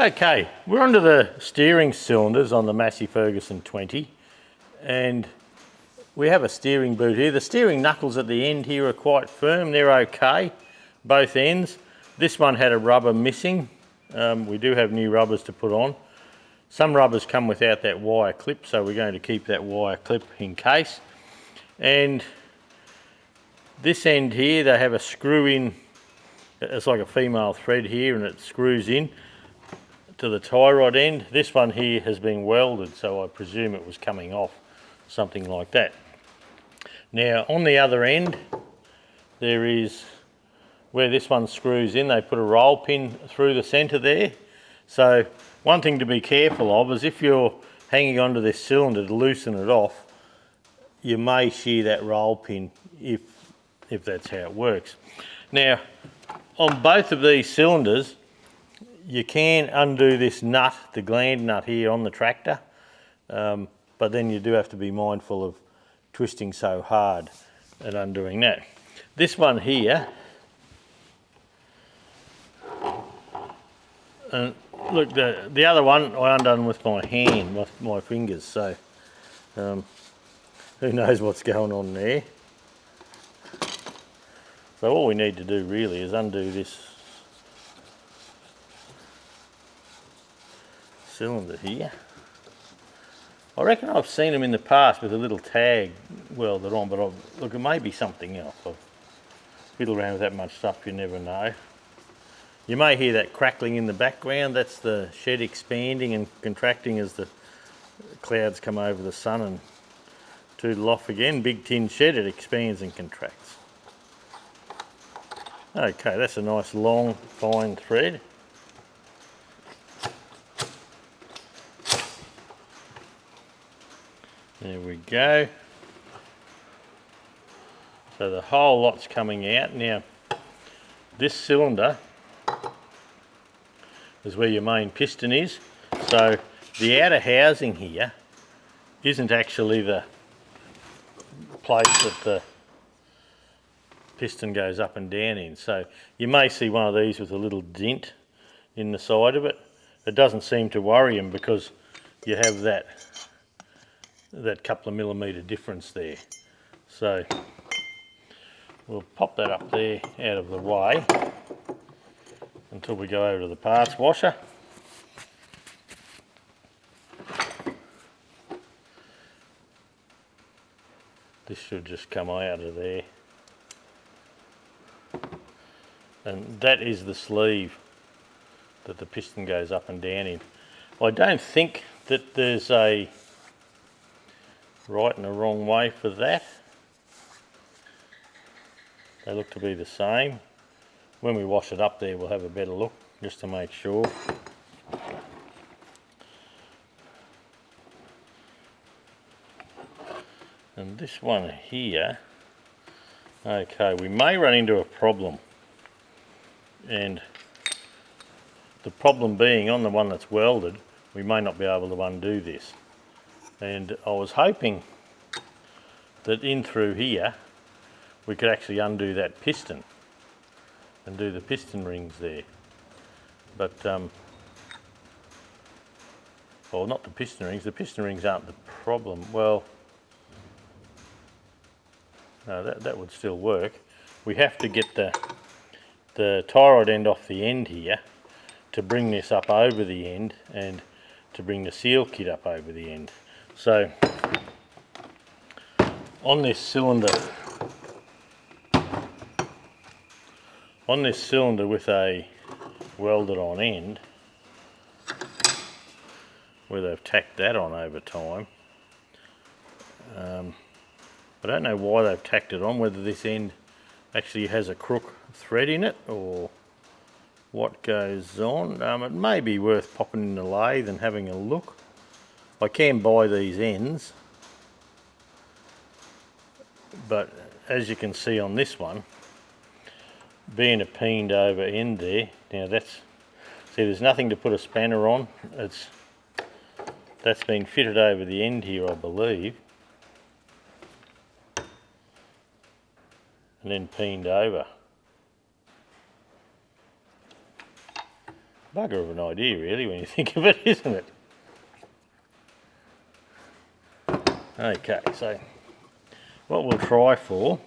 Okay, we're onto the steering cylinders on the Massey Ferguson 20, and we have a steering boot here. The steering knuckles at the end here are quite firm, they're okay, both ends. This one had a rubber missing. We do have new rubbers to put on. Some rubbers come without that wire clip, so we're going to keep that wire clip in case. And this end here, they have a screw in, it's like a female thread here, and it screws in to the tie rod end. This one here has been welded, so I presume it was coming off, something like that. Now on the other end, there is where this one screws in, they put a roll pin through the centre there. So one thing to be careful of is if you're hanging onto this cylinder to loosen it off, you may shear that roll pin if that's how it works. Now on both of these cylinders, you can undo this nut, the gland nut here on the tractor, but then you do have to be mindful of twisting so hard and undoing that. This one here, and look, the other one I undone with my hand, with my fingers, so who knows what's going on there. So all we need to do really is undo this cylinder here. I reckon I've seen them in the past with a little tag welded on, but look, it may be something else. I've fiddled around with that much stuff, you never know. You may hear that crackling in the background. That's the shed expanding and contracting as the clouds come over the sun and tootle off again. Big tin shed, it expands and contracts. Okay, that's a nice long fine thread. There we go. So the whole lot's coming out. Now this cylinder is where your main piston is. So the outer housing here isn't actually the place that the piston goes up and down in. So you may see one of these with a little dent in the side of it. It doesn't seem to worry them because you have that couple of millimetre difference there. So we'll pop that up there out of the way until we go over to the parts washer. This should just come out of there. And that is the sleeve that the piston goes up and down in. I don't think that there's a right and a wrong way for that. They look to be the same. When we wash it up there, we'll have a better look just to make sure. And this one here, okay, we may run into a problem. And the problem being on the one that's welded, we may not be able to undo this. And I was hoping that in through here we could actually undo that piston and do the piston rings there. But, well, not the piston rings aren't the problem. Well, no, that would still work. We have to get the tie rod end off the end here to bring this up over the end and to bring the seal kit up over the end. So on this cylinder with a welded on end, where they've tacked that on over time, I don't know why they've tacked it on, whether this end actually has a crook thread in it or what goes on. It may be worth popping in the lathe and having a look. I can buy these ends, but as you can see on this one, being a peened over end there, now see, there's nothing to put a spanner on. That's been fitted over the end here, I believe, and then peened over. bugger of an idea really when you think of it, isn't it? Okay, so what we'll try for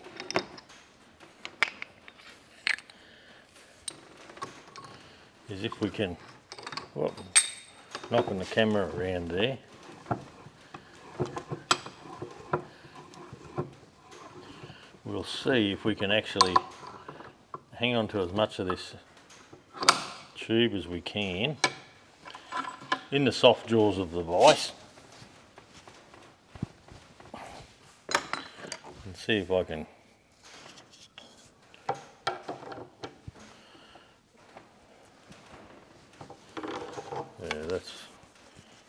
is if we can, well, knocking the camera around there. We'll see if we can actually hang on to as much of this tube as we can in the soft jaws of the vise, and see if I can that's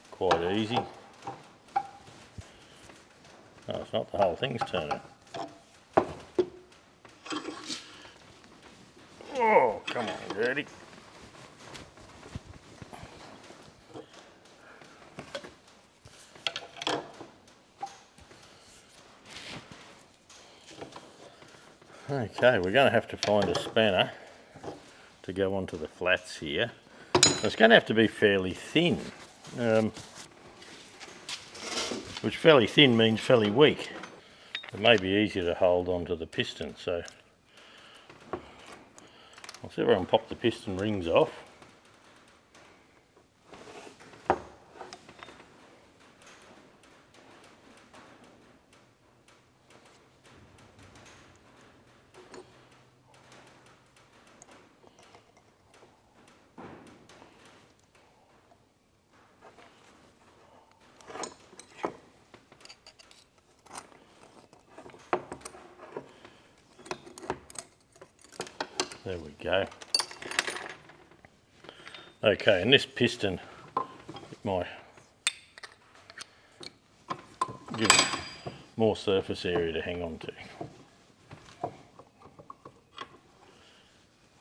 quite easy. No, it's not, the whole thing's turning. Oh, come on, Dirty. Okay, we're going to have to find a spanner to go onto the flats here. It's going to have to be fairly thin, which fairly thin means fairly weak. It may be easier to hold onto the piston, so I'll see if I can pop the piston rings off. There we go. Okay, and this piston, it might give it more surface area to hang on to.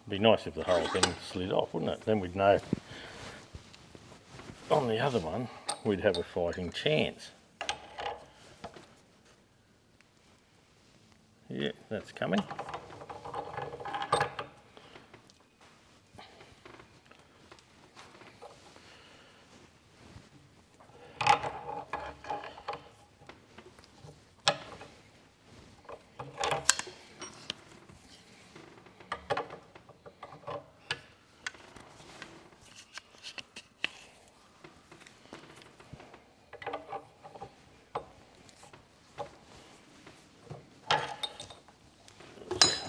Be nice if the whole thing slid off, wouldn't it? Then we'd know on the other one we'd have a fighting chance. Yeah, that's coming.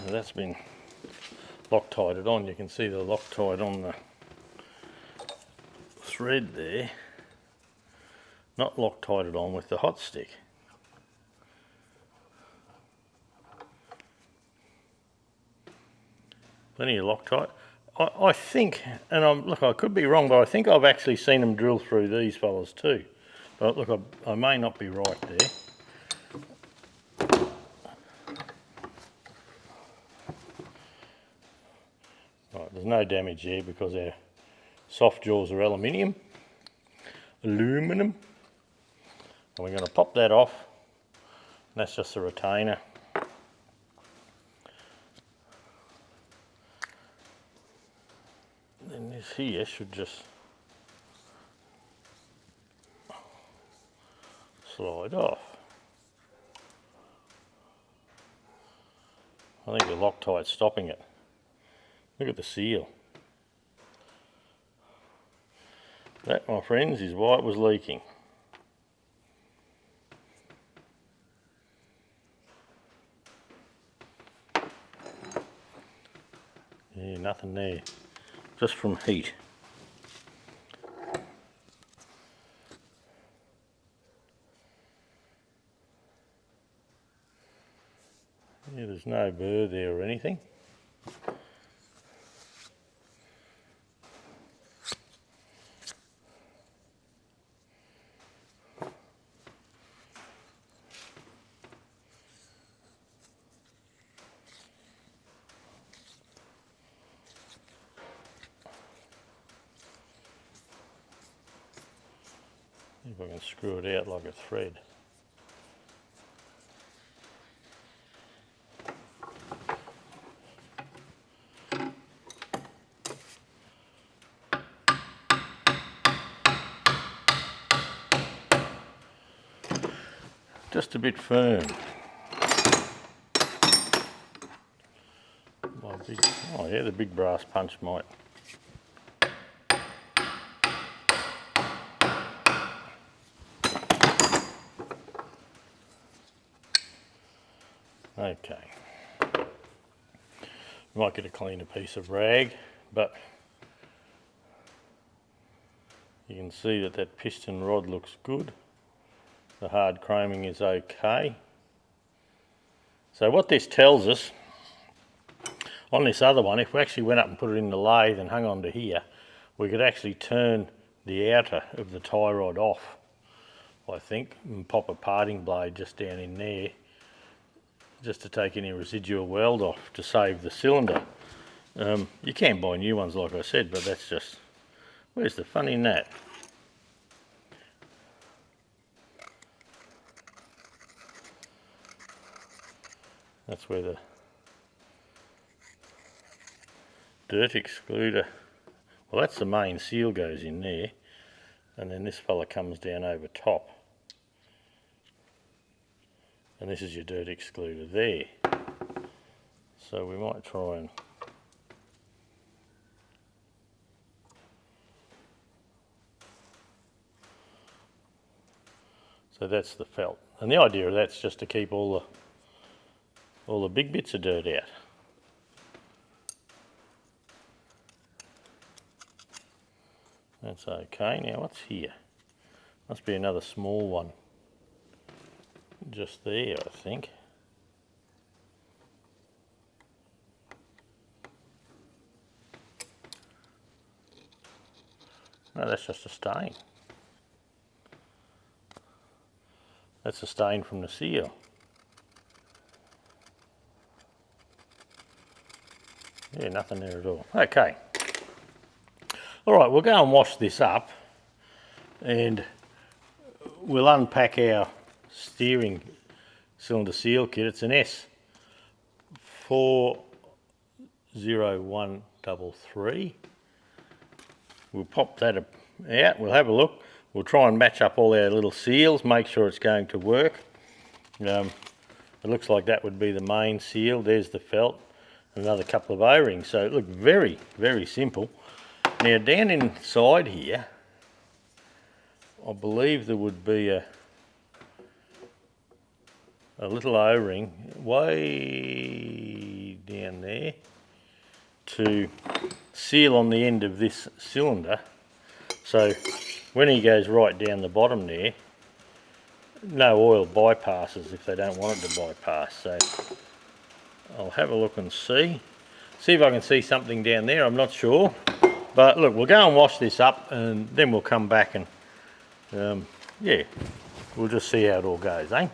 That's been Loctited on. You can see the Loctite on the thread there, not Loctited on with the hot stick. Plenty of Loctite. I think, and look, I could be wrong, but I think I've actually seen them drill through these fellas too. But look, I may not be right there. Right, there's no damage there because our soft jaws are aluminum. And we're going to pop that off. And that's just a retainer. Then this here should just slide off. I think the Loctite's stopping it. Look at the seal. That, my friends, is why it was leaking. Yeah, nothing there. Just from heat. Yeah, there's no burr there or anything. See if I can screw it out like a thread. just a bit firm. Oh yeah, the big brass punch might. Okay. Might get a cleaner piece of rag, but you can see that that piston rod looks good. The hard chroming is okay. So what this tells us, on this other one, if we actually went up and put it in the lathe and hung onto here, we could actually turn the outer of the tie rod off, I think, and pop a parting blade just down in there, just to take any residual weld off to save the cylinder. You can buy new ones, like I said, but that's just, where's the fun in that? That's where the dirt excluder, well, that's the main seal goes in there, and then this fella comes down over top, and this is your dirt excluder there. So we might try and so that's the felt, and the idea of that's just to keep all the big bits of dirt out. That's okay. Now what's here? Must be another small one just there, I think. No, that's just a stain. That's a stain from the seal. Yeah, nothing there at all. Okay. All right, we'll go and wash this up and we'll unpack our steering cylinder seal kit. It's an S40133. We'll pop that out, we'll have a look. We'll try and match up all our little seals, make sure it's going to work. It looks like that would be the main seal. There's the felt, another couple of O-rings. So it looked very, very simple. Now down inside here, I believe there would be a little O-ring way down there to seal on the end of this cylinder. So when he goes right down the bottom there, no oil bypasses if they don't want it to bypass. So I'll have a look and see if I can see something down there. I'm not sure. But look, we'll go and wash this up and then we'll come back and yeah, we'll just see how it all goes, eh?